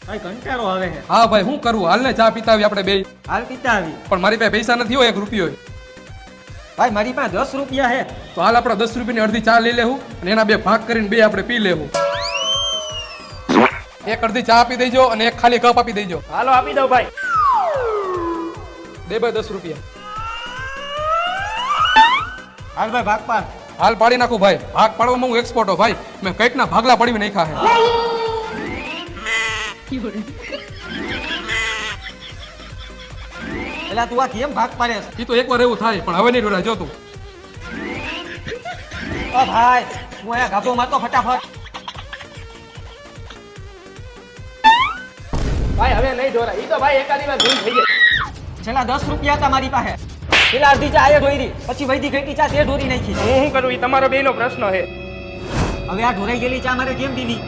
ભાઈ કંટાળો આવે છે. હા ભાઈ શું કરવું, હાલ ને ચા પીતા આવી આપણે બે. હાલ પીતા આવી. પણ મારી પાસે પૈસા નથી હોય 1 રૂપિયો. ભાઈ મારી પાસે 10 રૂપિયા છે. તો હાલ આપણે 10 રૂપિયાની અડધી ચા લઈ લેવું અને એના 2 ભાગ કરીને 2 આપણે પી લેવું. એક અડધી ચા આપી દેજો અને એક ખાલી કપ આપી દેજો. હાલો આપી દઉં ભાઈ. દે ભાઈ 10 રૂપિયા. હાલ ભાઈ ભાગ પાડ. હાલ પાડી નાખું ભાઈ. ભાગ પાડવામાં હું એક્સપર્ટ હો ભાઈ. મેં કંઈક ના ભાગલા પાડી નાખ્યા છે. એટલે તું આ કેમ ભાગ પાડે છે? એ તો એકવાર એવું થાય પણ હવે નહીં ડોલા જો તું. ઓ ભાઈ હું અહીંયા ગાભો મારતો ફટાફટ. ભાઈ હવે નહીં ઢોરા, ઈ તો ભાઈ એકાદી વાર ભૂલ થઈ ગઈ. છેલ્લા 10 રૂપિયા હતા મારી પાસે. પેલા અડધી ચા એ ઢોરી, પછી વૈધી ઘટી ચા તે ઢોરી નાખી. હું શું કરું ઈ તમારો બેયનો પ્રશ્ન છે. હવે આ ઢોરાઈ ગયેલી ચા મારે કેમ પીવી?